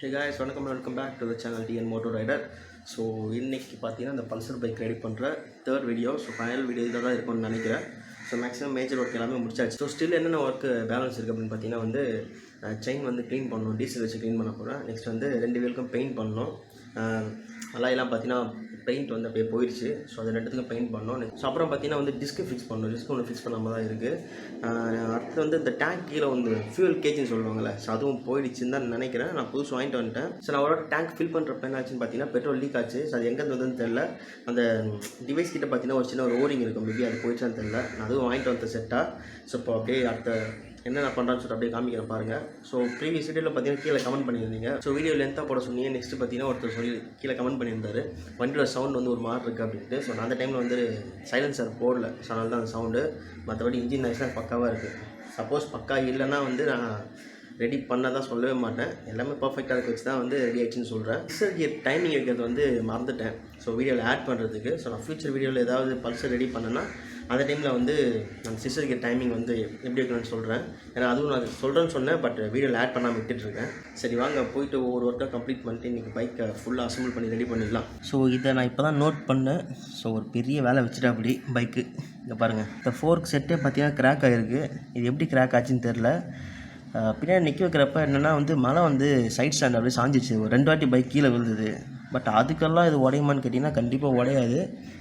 Hey guys, welcome back to the channel DN Moto Rider. So இன்றைக்கி பார்த்தீங்கன்னா இந்த Pulsar bike ready பண்ணுற third video. So final video இதில் தான் இருக்கும்னு நினைக்கிறேன். ஸோ மேக்ஸிமம் மேஜர் ஒர்க் எல்லாமே முடிச்சாச்சு. ஸோ ஸ்டில் என்னென்ன ஒர்க்கு பேலன்ஸ் இருக்குது அப்படின்னு பார்த்தீங்கன்னா வந்து செயின் வந்து க்ளீன் பண்ணணும், டீசல் வச்சு க்ளீன் பண்ண போகிறேன். நெக்ஸ்ட் வந்து 2 வீலுக்கும் பெயிண்ட் பண்ணணும். எல்லாம் பார்த்தீங்கன்னா பெயிண்ட் வந்து அப்படியே போயிடுச்சு. ஸோ அது ரெண்டுத்துக்கும் பெயிண்ட் பண்ணணும். ஸோ அப்புறம் பார்த்தீங்கன்னா வந்து டிஸ்க்கு ஃபிக்ஸ் பண்ணணும். டிஸ்க் ஒன்று ஃபிக்ஸ் பண்ணாமல் தான் இருக்குது. அடுத்து வந்து இந்த டேங்க் கீழே வந்து ஃபியூல் கேஜின்னு சொல்லுவாங்கள்ல, ஸோ அதுவும் போயிடுச்சுன்னு தான் நினைக்கிறேன். நான் புதுசு வாங்கிட்டு வந்துட்டேன். ஸோ நான் ஒரு டேங்க் ஃபில் பண்ணுறப்ப என்ன ஆச்சுன்னு பார்த்தீங்கன்னா பெட்ரோல் லீக் ஆச்சு. ஸோ அது எங்கேருந்து வந்ததுன்னு தெரியல. அந்த டிவைஸ் கிட்ட பார்த்தீங்கன்னா ஒரு சின்ன ஒரு ஓரிங் இருக்கும், மேபி அது போயிடுச்சான்னு தெரியல. நான் அதுவும் வாங்கிட்டு வந்த செட்டாக. ஸோ இப்போ அப்படியே அடுத்த என்ன நான் பண்ணுறேன்னு சொல்லிட்டு அப்படியே காமிக்கிறேன் பாருங்கள். ஸோ ப்ரீவியஸ் வீடியோவில் பார்த்தீங்கன்னா கீழே கமெண்ட் பண்ணியிருந்தீங்க. ஸோ வீடியோ லென்த்தாக போட சொன்னீங்க. நெக்ஸ்ட் பார்த்தீங்கன்னா ஒருத்தர் சொல்லி கீழே கமெண்ட் பண்ணியிருந்தாரு, வண்டியோட சவுண்ட் வந்து ஒரு மாதிரி இருக்குது அப்படின்ட்டு. ஸோ நான் அந்த டைமில் வந்து சைலன்சர் போடல, ஸோ அதனால தான் அந்த சவுண்டு. மற்றபடி இன்ஜின் நாய்ஸ்லாம் பக்காவாக இருக்குது. சப்போஸ் பக்கா இல்லைன்னா வந்து நான் ரெடி பண்ண தான் சொல்லவே மாட்டேன். எல்லாமே பர்ஃபெக்டாக இருக்க வச்சு தான் வந்து ரெடி ஆகிடுச்சின்னு சொல்கிறேன். பல்சர் கியர் டைமிங் வைக்கிறது வந்து மறந்துட்டேன் ஸோ வீடியோவில் ஆட் பண்ணுறதுக்கு. ஸோ நான் ஃபியூச்சர் வீடியோவில் ஏதாவது பல்சர் ரெடி பண்ணேன்னா அந்த டைமில் வந்து நான் சிஸ்டர் கியர் டைமிங் வந்து எப்படி வைக்கணும்னு சொல்கிறேன். ஏன்னா அதுவும் நான் சொல்கிறேன்னு சொன்னேன், பட் வீடியோவில் ஆட் பண்ணாமல் விட்டுட்டுருக்கேன். சரி வாங்க போயிட்டு ஒவ்வொரு ஒர்க்காக கம்ப்ளீட் பண்ணிட்டு இன்றைக்கி பைக்கை ஃபுல்லாக அசம்பிள் பண்ணி ரெடி பண்ணிடலாம். ஸோ இதை நான் இப்போ தான் நோட் பண்ணேன். ஸோ ஒரு பெரிய வேலை வச்சுட்டேன் அப்படி பைக்கு. இங்கே பாருங்கள், இந்த ஃபோர்க் செட்டே பார்த்தீங்கன்னா கிராக் ஆகிருக்கு. இது எப்படி கிராக் ஆச்சுன்னு தெரில. பின்னாடி நிற்க வைக்கிறப்ப என்னென்னா வந்து மழை வந்து சைட் ஸ்டாண்ட் அப்படியே சாஞ்சிச்சு. ஒரு 2 வாட்டி பைக் கீழே விழுந்தது. பட் அதுக்கெல்லாம் இது உடையுமான்னு கேட்டிங்கன்னா கண்டிப்பாக உடையாது.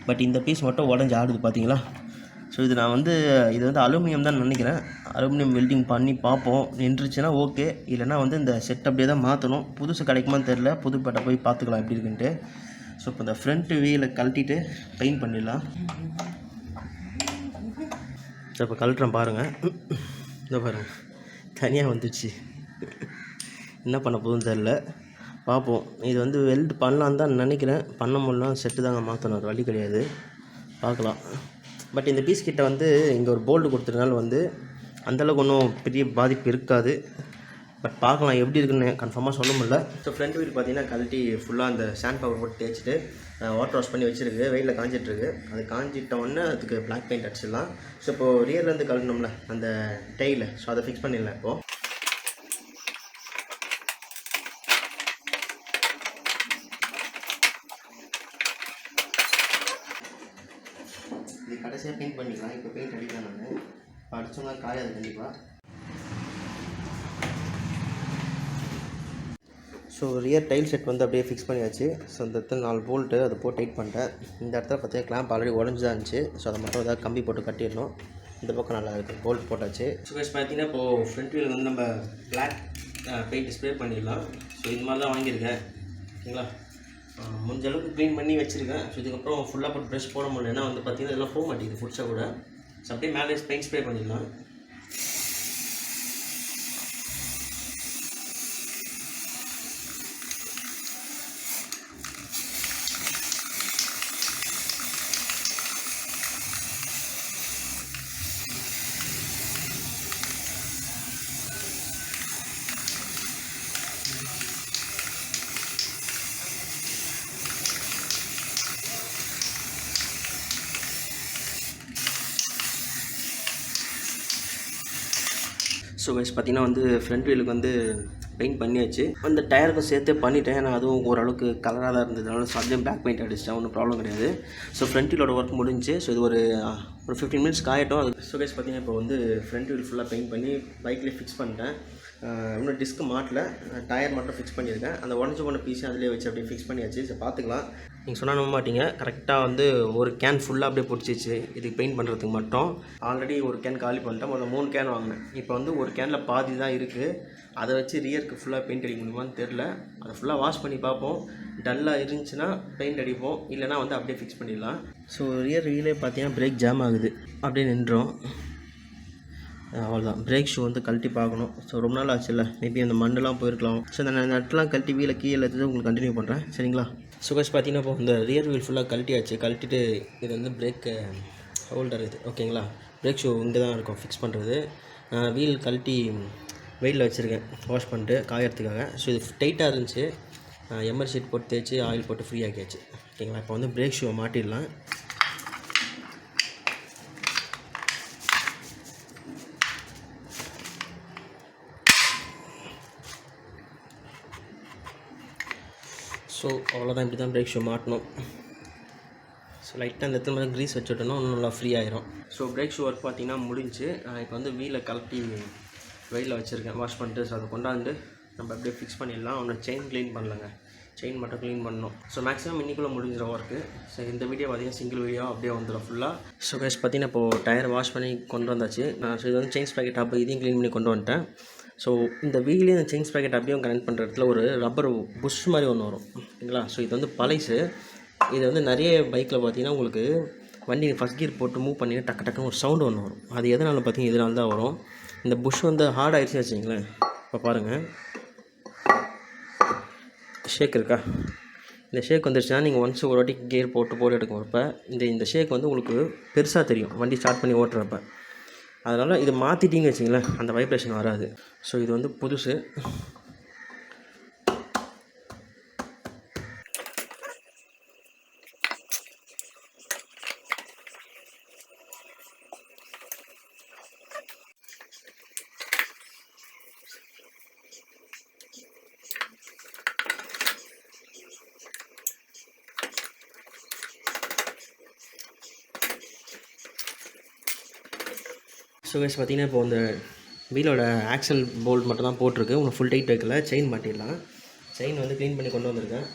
பட் இந்த பீஸ் மட்டும் உடஞ்சி ஆடுது பார்த்தீங்களா. ஸோ இது நான் வந்து இது வந்து அலுமினியம் தான் நினைக்கிறேன். அலுமினியம் வெல்டிங் பண்ணி பார்ப்போம். நின்றுச்சுன்னா ஓகே, இல்லைனா வந்து இந்த செட் அப்படியே தான் மாற்றணும். புதுசு கிடைக்குமான்னு தெரில, புதுப்பேட்டை போய் பார்த்துக்கலாம் எப்படி இருக்குன்ட்டு. ஸோ இப்போ இந்த ஃப்ரண்ட் வீலை கழட்டிட்டு பெயிண்ட் பண்ணிடலாம். ஸோ இப்போ கழட்டுறேன் பாருங்கள். இதோ பாருங்கள், தனியாக வந்துடுச்சு. என்ன பண்ண போகுதுன்னு தெரில, பார்ப்போம். இது வந்து வெல்ட் பண்ணலான்னு தான் நினைக்கிறேன். பண்ண முடியலாம், செட்டு தாங்க மாற்றணும், அது வழி கிடையாது, பார்க்கலாம். பட் இந்த பீஸ் கிட்ட வந்து இங்கே ஒரு போல்டு கொடுத்துருந்தால வந்து அந்தளவுக்கு ஒன்றும் பெரிய பாதிப்பு இருக்காது. பட் பார்க்கலாம் எப்படி இருக்குன்னு கன்ஃபார்மாக சொல்ல முடியல. ஸோ ஃப்ரண்ட் வீல் பார்த்தீங்கன்னா கழட்டி ஃபுல்லாக அந்த சாண்ட் பவர் போட்டு தேய்ச்சிட்டு வாட்டர் வாஷ் பண்ணி வச்சுருக்கு. வெயிலில் காஞ்சிட்ருக்கு. அது காஞ்சிட்டோடனே அதுக்கு பிளாக் பெயிண்ட் அடிச்சிடலாம். ஸோ இப்போது ரியர்லேருந்து கழட்டணும்ல அந்த டெய்ல, ஸோ அதை ஃபிக்ஸ் பண்ணிடலாம். இப்போது இது கடைசியாக பெயிண்ட் பண்ணிக்கலாம். இப்போ பெயிண்ட் அடிக்கலாம். நான் அடிச்சோம்னா காயாது கண்டிப்பாக. ஸோ ரியர் டைல் செட் வந்து அப்படியே ஃபிக்ஸ் பண்ணியாச்சு. ஸோ இந்த இடத்துல 4 போல்ட்டு அதை போட்டு டைட் பண்ணிட்டேன். இந்த இடத்துல பார்த்தீங்கன்னா கிளாம்ப் ஆல்ரெடி உடஞ்சி தான் இருந்துச்சு. ஸோ அதை மட்டும் ஏதாவது கம்பி போட்டு கட்டிடணும். இந்த பக்கம் நல்லா இருக்குது, போல்ட் போட்டாச்சு. ஸோ கைஸ் பார்த்தீங்கன்னா இப்போது ஃப்ரண்ட் வீல் வந்து நம்ம பிளாக் பெயிண்ட் ஸ்ப்ரே பண்ணிடலாம். ஸோ இது மாதிரி தான் வாங்கியிருக்கேன், ஓகேங்களா. முடிஞ்ச அளவுக்கு க்ளீன் பண்ணி வச்சுருக்கேன். ஸோ இதுக்கப்புறம் ஃபுல்லாக போட்டு ப்ரெஷ் போட முடியலன்னா வந்து பார்த்தீங்கன்னா இதெல்லாம் போக மாட்டேங்குது ஃபுட்ஸாக கூட. ஸோ அப்படியே மேலே பெயிண்ட் ஸ்ப்ரே பண்ணிடலாம். ஸோ கைஸ் பார்த்தீங்கன்னா வந்து ஃப்ரண்ட் வீலுக்கு வந்து பெயிண்ட் பண்ணியாச்சு. அந்த டயருக்கும் சேர்த்து பண்ணிட்டேன். நான் அதுவும் ஓரளவுக்கு கலராக தான் இருந்ததுனால ஸோ அதையும் பேக் பெயிண்ட் அடிச்சிட்டேன், ஒன்றும் ப்ராப்ளம் கிடையாது. ஸோ ஃப்ரண்ட் வீலோட ஒர்க் முடிஞ்சு. ஸோ இது ஒரு 15 மினிட்ஸ் காயட்டும். அது ஸோ கைஸ் பார்த்தீங்கன்னா இப்போ வந்து ஃப்ரண்ட் வீல் ஃபுல்லாக பெயிண்ட் பண்ணி பைக்லேயே ஃபிக்ஸ் பண்ணிட்டேன். இன்னும் டிஸ்க்கு மாட்டல, டயர் மட்டும் ஃபிக்ஸ் பண்ணியிருக்கேன். அந்த உடஞ்சி போன பீஸையும் அதிலே வச்சு அப்படியே ஃபிக்ஸ் பண்ணியாச்சு. ஸோ பார்த்துக்கலாம். நீங்கள் சொன்னால் நம்ப மாட்டீங்க, கரெக்டாக வந்து ஒரு கேன் ஃபுல்லாக அப்படியே பிடிச்சிச்சு இதுக்கு பெயிண்ட் பண்ணுறதுக்கு மட்டும். ஆல்ரெடி ஒரு கேன் காலி பண்ணிட்டேன். முதல்ல 3 கேன் வாங்கினேன். இப்போ வந்து ஒரு கேனில் பாதி தான் இருக்குது. அதை வச்சு ரியருக்கு ஃபுல்லாக பெயிண்ட் அடிக்க முடியுமான்னு தெரில. அதை ஃபுல்லாக வாஷ் பண்ணி பார்ப்போம். டல்லாக இருந்துச்சுன்னா பெயிண்ட் அடிப்போம், இல்லைனா வந்து அப்படியே ஃபிக்ஸ் பண்ணிடலாம். ஸோ ரியர் வீலே பார்த்தீங்கன்னா பிரேக் ஜாம் ஆகுது, அப்படியே நின்றோம். அவ்வளோதான். பிரேக் ஷூ வந்து கழட்டி பார்க்கணும். ஸோ ரொம்ப நாள் ஆச்சுல்ல, மேபி அந்த மண்டெல்லாம் போயிருக்கலாம். ஸோ அந்த நட்டெலாம் கழட்டி வீலை கீழே எடுத்து உங்களுக்கு கண்டினியூ பண்ணுறேன், சரிங்களா. ஸோ கைஸ் பார்த்தீங்கன்னா இப்போ இந்த ரியர் வீல் ஃபுல்லாக கழட்டியாச்சு. கழட்டிட்டு இது வந்து பிரேக் ஹோல்டர் இது, ஓகேங்களா. பிரேக் ஷூ இங்கே தான் இருக்கும் ஃபிக்ஸ் பண்ணுறது. வீல் கழட்டி வெயிலில் வச்சுருக்கேன் வாஷ் பண்ணிட்டு காயறதுக்காக. ஸோ இது டைட்டாக இருந்துச்சு. எம்ஆர் ஷீட் போட்டு தேய்ச்சி ஆயில் போட்டு ஃப்ரீ ஆக்கியாச்சு, ஓகேங்களா. இப்போ வந்து பிரேக் ஷூவை மாட்டிடலாம். ஸோ அவ்வளோதான், இப்படி தான் பிரேக் ஷூ மாட்டணும். ஸோ லைட்டாக அந்த இடத்துல மாதிரி க்ரீஸ் வச்சுட்டோன்னா இன்னும் நல்லா ஃப்ரீ ஆயிரும். ஸோ பிரேக் ஷூ ஒர்க் பார்த்திங்கன்னா முடிஞ்சு. இப்போ வந்து வீலை கலட்டி வெயிலில் வச்சுருக்கேன், வாஷ் பண்ணிட்டு. ஸோ அதை கொண்டாந்து நம்ம அப்படியே ஃபிக்ஸ் பண்ணிடலாம். ஒன்று செயின் க்ளீன் பண்ணலங்க, செயின் மட்டும் க்ளீன் பண்ணணும். ஸோ மேக்ஸிமம் இன்றைக்குள்ளே முடிஞ்சிடும் ஒர்க்கு. ஸோ இந்த வீடியோ பார்த்திங்கன்னா சிங்கிள் வீடியோ அப்படியே வந்துடும் ஃபுல்லாக. ஸோ கைஸ் பார்த்திங்கன்னா இப்போது டயர் வாஷ் பண்ணி கொண்டு வந்தாச்சு. ஸோ இது வந்து செயின்ஸ் பேக்கெட் அப்போ இதையும் க்ளீன் பண்ணி கொண்டு வந்துட்டேன். ஸோ இந்த வீலையும் இந்த செயின்ஸ் பேக்கெட் அப்படியே கனெக்ட் பண்ணுற இடத்துல ஒரு ரப்பர் புஷ் மாதிரி ஒன்று வரும், ஓகேங்களா. ஸோ இது வந்து பழைசு. இது வந்து நிறைய பைக்கில் பார்த்தீங்கன்னா உங்களுக்கு வண்டி ஃபஸ்ட் கியர் போட்டு மூவ் பண்ணி டக்கு டக்குன்னு ஒரு சவுண்டு ஒன்று வரும். அது எதனால் பார்த்தீங்கன்னா இதனால தான் வரும். இந்த புஷ் வந்து ஹார்ட் ஆகிடுச்சு வச்சிங்களேன். இப்போ பாருங்கள், ஷேக் இருக்கா, இந்த ஷேக் வந்துடுச்சுன்னா நீங்கள் ஒன்ஸ் ஒரு வாட்டி கியர் போட்டு எடுக்கிறப்ப இந்த ஷேக் வந்து உங்களுக்கு பெருசாக தெரியும் வண்டி ஸ்டார்ட் பண்ணி ஓட்டுறப்ப. அதனால் இதை மாற்றிட்டிங்கன்னு வச்சிங்களேன், அந்த வைப்ரேஷன் வராது. ஸோ இது வந்து புதுசு. ஸோ கைஸ் பார்த்தீங்கன்னா இப்போ இந்த வீலோட ஆக்சல் போல்ட் மட்டும் தான் போட்டிருக்கு, உங்களுக்கு ஃபுல் டைட் வைக்கல. செயின் மாட்டிடலாம். செயின் வந்து க்ளீன் பண்ணி கொண்டு வந்திருக்கேன்.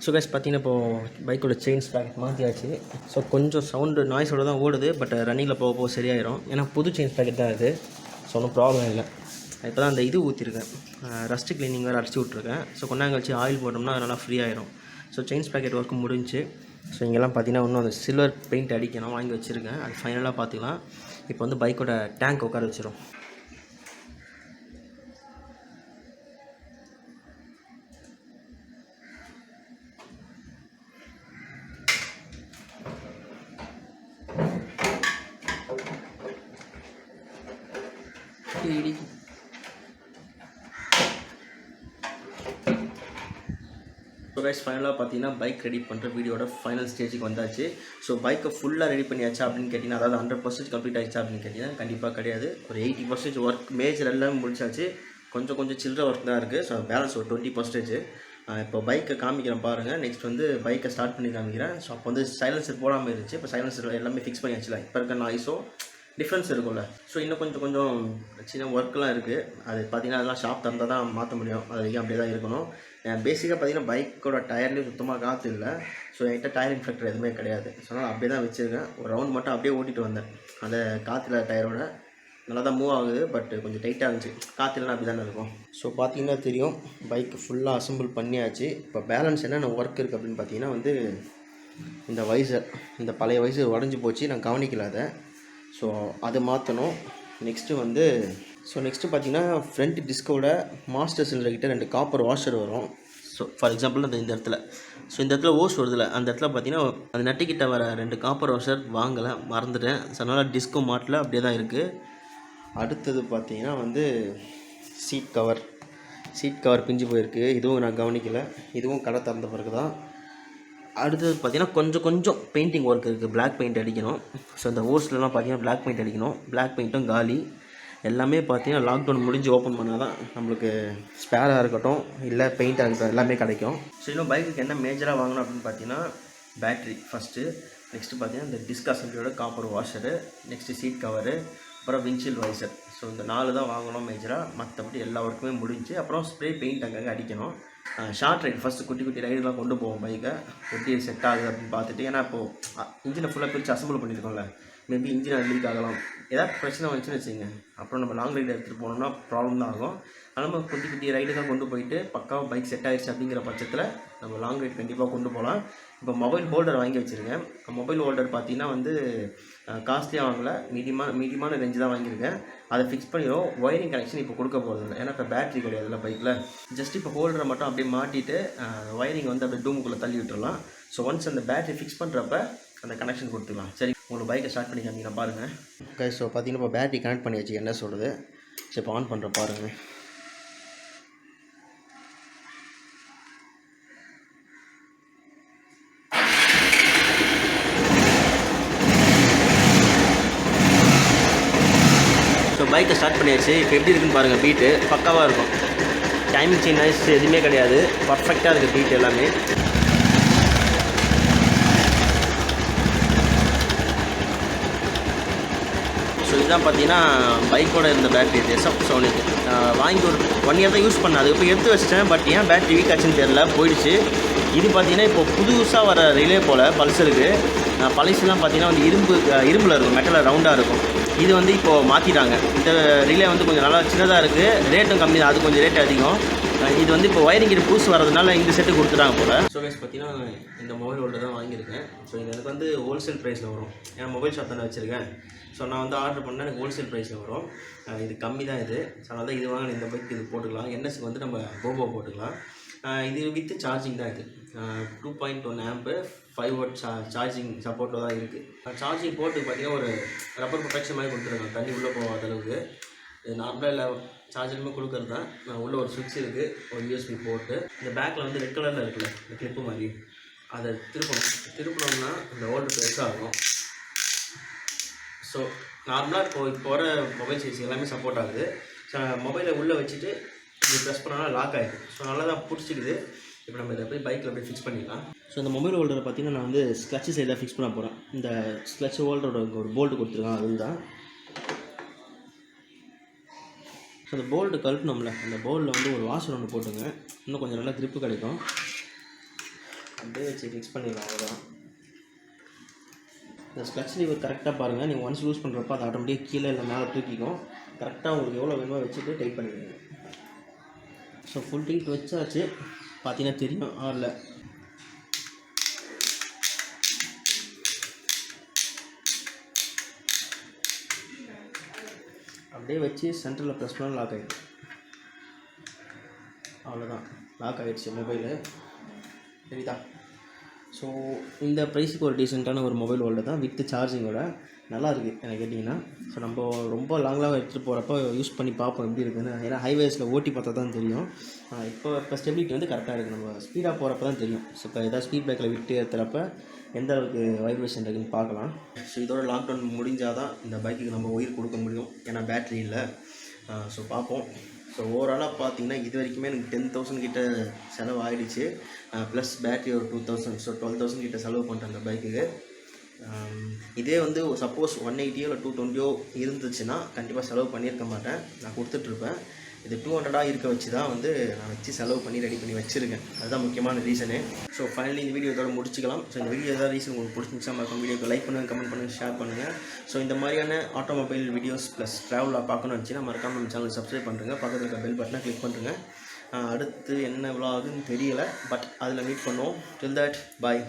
ஸோ கைஸ் பார்த்தீங்கன்னா இப்போது பைக்கோட செயின் ஸ்ப்ராக்கெட் மாற்றியாச்சு. ஸோ கொஞ்சம் சவுண்டு நாய்ஸோடு தான் ஓடுது, பட் ரன்னிங்கில் போக சரியாயிரும். ஏன்னா புது செயின் ஸ்ப்ராக்கெட் தான் இது. ஸோ ஒன்றும் ப்ராப்ளம் இல்லை. இப்போ தான் அந்த இது ஊற்றிருக்கேன், ரஸ்ட்டு க்ளீனிங் வேறு அடிச்சு விட்ருக்கேன். ஸோ கொஞ்சம் கழிச்சு ஆயில் போட்டோம்னா அது நல்லா ஃப்ரீ ஆயிரும். ஸோ செயின் ஸ்ப்ராக்கெட் ஒர்க்கு முடிஞ்சு. ஸோ இங்கெல்லாம் பார்த்தீங்கன்னா இன்னும் அந்த சில்வர் பெயிண்ட் அடிக்கணும், வாங்கி வச்சுருக்கேன். அது ஃபைனலாக பார்த்துக்கலாம். இப்போ வந்து பைக்கோட டேங்க் உட்கார வச்சிரும். ஸோ கைஸ் ஃபைனலாக பார்த்தீங்கன்னா பைக் ரெடி பண்ணுற வீடியோட ஃபைனல் ஸ்டேஜுக்கு வந்தாச்சு. ஸோ பைக்கை ஃபுல்லாக ரெடி பண்ணியாச்சா அப்படின்னு கேட்டிங்கன்னா, அதாவது 100% கம்ப்ளீட் ஆகிடுச்சா அப்படின்னு கேட்டிங்கன்னா கண்டிப்பாக கிடையாது. ஒரு 80% ஒர்க் மேஜர் எல்லாமே முடிச்சாச்சு. கொஞ்சம் சில்லற ஒர்க் தான் இருக்குது. ஸோ பேலன்ஸ் ஒரு 20%. இப்போ பைக்கை காமிக்கிறேன் பாருங்கள். நெக்ஸ்ட் வந்து பைக்கை ஸ்டார்ட் பண்ணி காமிக்கிறேன். ஸோ அப்போ வந்து சைலன்சர் போடாமல் இருந்துச்சு. இப்போ சைலன்சர் எல்லாமே ஃபிக்ஸ் பண்ணியாச்சுல. இப்போ இருக்க நாய்ஸோ டிஃப்ரென்ஸ் இருக்கும்ல. ஸோ இன்னும் கொஞ்சம் சின்ன ஒர்க்கெலாம் இருக்குது. அது பார்த்திங்கன்னா அதெல்லாம் ஷாப் தந்தால் தான் மாற்ற முடியும். அது வரைக்கும் அப்படியே தான் இருக்கணும். பேசிக்காக பார்த்திங்கன்னா பைக்கோட டயர்லேயும் சுத்தமாக காற்று இல்லை. ஸோ என்கிட்ட டயர் இன்ஃபெக்டர் எதுவுமே கிடையாது. ஸோ அதனால் அப்படியே தான் வச்சுருக்கேன். ஒரு ரவுண்ட் மட்டும் அப்படியே ஓட்டிகிட்டு வந்தேன். அந்த காற்றுல டயரோட நல்லா தான் மூவ் ஆகுது, பட் கொஞ்சம் டைட்டாக இருந்துச்சு. காற்றுலலாம் அப்படி தானே இருக்கும். ஸோ பார்த்திங்கன்னா தெரியும், பைக்கு ஃபுல்லாக அசம்பிள் பண்ணியாச்சு. இப்போ பேலன்ஸ் என்னென்ன ஒர்க் இருக்குது அப்படின்னு பார்த்தீங்கன்னா வந்து இந்த வைசர், இந்த பழைய வைசர் உடஞ்சி போச்சு, நான் கவனிக்கல அதை. ஸோ அது மாற்றணும். நெக்ஸ்ட்டு வந்து நெக்ஸ்ட்டு பார்த்திங்கன்னா ஃப்ரண்ட் டிஸ்கோட மாஸ்டர் சிலிண்டர்கிட்ட 2 காப்பர் வாஷர் வரும். ஸோ ஃபார் எக்ஸாம்பிள் இந்த இடத்துல இந்த இடத்துல ஓஸ் வருதுல, அந்த இடத்துல பார்த்திங்கன்னா அந்த நட்டுக்கிட்ட வர 2 காப்பர் வாஷர் வாங்கலை, மறந்துட்டேன். ஸோ அதனால் டிஸ்கோ மாட்டல, அப்படியே தான் இருக்குது. அடுத்தது பார்த்திங்கன்னா வந்து சீட் கவர் பிஞ்சு போயிருக்கு. இதுவும் நான் கவனிக்கலை. இதுவும் கடை திறந்த பிறகு தான். அடுத்தது பார்த்திங்கன்னா கொஞ்சம் பெயிண்டிங் ஒர்க் இருக்குது. பிளாக் பெயிண்ட் அடிக்கணும். ஸோ இந்த ஓஸ்லலாம் பார்த்திங்கன்னா பிளாக் பெயிண்ட் அடிக்கணும். பிளாக் பெயிண்ட்டும் காலி. எல்லாமே பார்த்திங்கன்னா லாக்டவுன் முடிஞ்சு ஓப்பன் பண்ணால் தான் நம்மளுக்கு ஸ்பேராக இருக்கட்டும் இல்லை பெயிண்டாக இருக்கட்டும் எல்லாமே கிடைக்கும். ஸோ இன்னும் பைக்குக்கு என்ன மேஜராக வாங்கணும் அப்படின்னு பார்த்தீங்கன்னா பேட்ரி ஃபஸ்ட்டு. நெக்ஸ்ட்டு பார்த்திங்கன்னா இந்த டிஸ்க் அசம்பிளியோட copper washer, next seat cover, அப்புறம் விண்ட்ஷீல்ட் வைசர். ஸோ இந்த 4 தான் வாங்கணும் மேஜராக. மற்றபடி எல்லா ஒர்க்குமே முடிஞ்சு. அப்புறம் ஸ்ப்ரே பெயிண்ட் அங்கங்கே அடிக்கணும். ஷார்ட் ரைடு ஃபஸ்ட்டு குட்டி ரைடுலாம் கொண்டு போவோம் பைக்கை. எப்படி செட் ஆகுது அப்படின்னு பார்த்துட்டு. ஏன்னா இப்போது இன்ஜினை ஃபுல்லாக பிரித்து அசம்பிள் பண்ணியிருக்கோம்ல, மேபி இன்ஜின் லீக் ஆகலாம், ஏதாவது பிரச்சனை வந்துச்சுன்னு வச்சுங்க. அப்புறம் நம்ம லாங் ரைடு எடுத்துகிட்டு போனோம்னா ப்ராப்ளம் தான் ஆகும். ஆனால் நம்ம குட்டி ரைடுக்காக கொண்டு போயிட்டு பக்காவாக பைக் செட் ஆகிடுச்சு அப்படிங்கிற பட்சத்தில் நம்ம லாங் ரைடு கண்டிப்பாக கொண்டு போகலாம். இப்போ மொபைல் ஹோல்டர் வாங்கி வச்சுருக்கேன். மொபைல் ஹோல்டர் பார்த்திங்கன்னா வந்து காஸ்ட்லியாக வாங்கலை, மீடியமான ரேஞ்சு தான் வாங்கியிருக்கேன். அதை ஃபிக்ஸ் பண்ணிடும். ஒயரிங் கனெக்ஷன் இப்போ கொடுக்க போகிறதில்ல, ஏன்னா இப்போ பேட்ரி கிடையாதுல்ல பைக்கில். ஜஸ்ட் இப்போ ஹோல்டரை மட்டும் அப்படியே மாட்டிட்டு ஒயரிங் வந்து அப்படியே டூமுக்குள்ளே தள்ளி விட்டுடலாம். ஸோ ஒன்ஸ் அந்த பேட்ரி ஃபிக்ஸ் பண்ணுறப்ப அந்த கனெக்ஷன் கொடுத்துக்கலாம். சரி, உங்களுக்கு பைக்கை ஸ்டார்ட் பண்ணி காமிக்கிறேன் பாருங்கள். ஓகே, ஸோ பார்த்தீங்கன்னா இப்போ பேட்டரி கனெக்ட் பண்ணியாச்சு, என்ன சொல்கிறது. சரி, இப்போ ஆன் பண்ணுற பாருங்கள். பைக்கை ஸ்டார்ட் பண்ணியாச்சு. இப்போ எப்படி இருக்குன்னு பாருங்கள். பீட்டு பக்காவாக இருக்கும். டைமிங் சேஞ்ச் எதுவுமே கிடையாது. பர்ஃபெக்டாக இருக்குது பீட் எல்லாமே. ஸோ இதுதான் பார்த்தீங்கன்னா பைக்கோட இருந்த பேட்டரி இது SF7 வாங்கி ஒரு 1 இயர் தான் யூஸ் பண்ணேன். அது இப்போ எடுத்து வச்சிட்டேன். பட் ஏன் பேட்டரி வீக் ஆச்சுன்னு தெரியல, போயிடுச்சு. இது பார்த்தீங்கன்னா இப்போ புதுசாக வர ரிலே போல் பல்சருக்கு. பழசுலாம் பார்த்தீங்கன்னா வந்து இரும்பில் இருக்கும், மெட்டலில் ரவுண்டாக இருக்கும். இது வந்து இப்போது மாற்றிட்டாங்க. இந்த ரிலே வந்து கொஞ்சம் நல்லா சின்னதாக இருக்குது, ரேட்டும் கம்மி தான். அது கொஞ்சம் ரேட் அதிகம். இது வந்து இப்போ ஒயரிங் இது புதுசு வரதுனால இந்த செட்டு கொடுத்துட்டாங்க போல். ஸோ கைஸ் பார்த்தீங்கன்னா இந்த மொபைல் ஹோல்டர் தான் வாங்கியிருக்கேன். ஸோ இது எனக்கு வந்து ஹோல்சேல் ப்ரைஸில் வரும். ஏன்னா மொபைல் ஷாப் தானே வச்சுருக்கேன். ஸோ நான் வந்து ஆர்டர் பண்ணால் எனக்கு ஹோல்சேல் ப்ரைஸில் வரும். இது கம்மி தான் இது. ஸோ அதனால் தான் இது வாங்க, இந்த பைக் இது போட்டுக்கலாம். என்எஸ்க்கு வந்து நம்ம போபோ போட்டுக்கலாம். இது வித் சார்ஜிங் தான். இது 2.1 ஆம்பு 5 வாட் சார்ஜிங் சப்போர்ட்டில் தான் இருக்குது. சார்ஜிங் போட்டு பார்த்தீங்கன்னா ஒரு ரப்பர் ப்ரொடெக்ஷன் மாதிரி கொடுத்துருக்காங்க, தண்ணி உள்ளே போகாத அளவுக்கு. இது நார்மலாக இல்லை சார்ஜருமே கொடுக்குறது தான். உள்ளே ஒரு சுவிட்ச் இருக்குது, ஒரு USB போட்டு. இந்த பேக்கில் வந்து ரெட் கலரில் இருக்குல்ல இந்த கிளிப்பு மாதிரி, அதை திருப்பணும்னா இந்த ஹோல்டர் பெருசாக இருக்கும். ஸோ நார்மலாக இப்போ வர மொபைல் சைஸ் எல்லாமே சப்போர்ட் ஆகுது. ஸோ மொபைலை உள்ளே வச்சுட்டு இது ப்ரெஸ் பண்ணால் லாக் ஆகிடுது. ஸோ நல்லா தான் பிடிச்சிக்குது. இப்போ நம்ம இதை போய் பைக்கில் போய் ஃபிக்ஸ் பண்ணிடலாம். ஸோ இந்த மொபைல் ஹோல்டரை பார்த்தீங்கன்னா நான் வந்து ஸ்க்ளட்ச் சைடாக ஃபிக்ஸ் பண்ண போகிறேன். இந்த ஸ்க்ளட்ச் ஹோல்டரோட ஒரு போல்ட்டு கொடுத்துருக்கான், அதுதான். ஸோ அந்த போல்ட்டு கழட்டணும்ல, அந்த போல்ட்டில் வந்து ஒரு வாஷர் ஒன்று போட்டுங்க, இன்னும் கொஞ்சம் நல்லா க்ரிப்பு கிடைக்கும். அப்படியே வச்சு ஃபிக்ஸ் பண்ணிடலாம், அவ்வளோதான். இந்த ஸ்க்ளட்ச் லீவர் கரெக்டாக பாருங்கள். நீங்கள் ஒன்ஸ் யூஸ் பண்ணுறப்ப அது ஆட்டோமேட்டிக்காக கீழே இல்லை மேலே தூக்கிக்கும். கரெக்டாக உங்களுக்கு எவ்வளோ வேணுமோ வச்சுட்டு டைட் பண்ணிடுங்க. ஸோ ஃபுல் டைட் வச்சாச்சு. பார்த்தீங்கன்னா தெரியும் ஆரில். அப்படியே வச்சு சென்டரில் ப்ரெஸ் பண்ணால் லாக் ஆகிடும். அவ்வளோதான், லாக் ஆகிடுச்சு மொபைலு. சரிதா? ஸோ இந்த ப்ரைஸுக்கு ஒரு டீசெண்டான ஒரு மொபைல் ஹோல்டர் தான், வித் சார்ஜிங்கோட. நல்லா இருக்குது எனக்கு கேட்டிங்கன்னா. ஸோ நம்ம ரொம்ப லாங்காக எடுத்துகிட்டு போகிறப்போ யூஸ் பண்ணி பார்ப்போம் எப்படி இருக்குதுன்னு. ஏன்னா ஹைவேஸில் ஓட்டி பார்த்தா தான் தெரியும். இப்போ ஸ்டெபிலிட்டி வந்து கரெக்டாக இருக்குது. நம்ம ஸ்பீடாக போகிறப்ப தான் தெரியும். ஸோ இப்போ எதாவது ஸ்பீட் பிரேக்கில் விட்டு ஏற்றுறப்ப எந்த அளவுக்கு வைப்ரேஷன் இருக்குதுன்னு பார்க்கலாம். ஸோ இதோட லாக்டவுன் முடிஞ்சால் தான் இந்த பைக்குக்கு நம்ம உயிர் கொடுக்க முடியும். ஏன்னா பேட்ரி இல்லை. ஸோ பார்ப்போம். ஸோ ஓவராலாக பார்த்தீங்கன்னா இது வரைக்குமே எனக்கு 10,000 கிட்ட செலவு ஆகிடுச்சு. ப்ளஸ் பேட்ரி ஒரு 2,000. ஸோ 12,000 கிட்ட செலவு பண்ணுறேன் அந்த பைக்குக்கு. இதே வந்து சப்போஸ் 180 இல்லை 220 இருந்துச்சுன்னா கண்டிப்பாக செலவு பண்ணியிருக்க மாட்டேன், நான் கொடுத்துட்ருப்பேன். இது 200 இருக்க வச்சு தான் வந்து நான் வச்சு செலவு பண்ணி ரெடி பண்ணி வச்சுருக்கேன். அதுதான் முக்கியமான ரீசனு. ஸோ ஃபைனலி இந்த வீடியோ இதோட முடிச்சிக்கலாம். ஸோ இந்த வீடியோ ஏதாவது ரீசன் உங்களுக்கு பிடிச்சிருந்துச்சா மறக்காம வீடியோக்கு லைக் பண்ணுங்கள், கமெண்ட் பண்ணுங்கள், ஷேர் பண்ணுங்கள். ஸோ இந்த மாதிரியான ஆட்டோமொபைல் வீடியோஸ் ப்ளஸ் ட்ராவலாக பார்க்கணும்னு வச்சுன்னா மறக்காம நம்ம சேனல் சப்ஸ்கிரைப் பண்ணுறேங்க. பக்கத்தில் இருக்க பெல் பட்டனை கிளிக் பண்ணுறேங்க. அடுத்து என்ன விலாகுன்னு தெரியலை, பட் அதில் மீட் பண்ணுவோம். டில் தட், பாய்.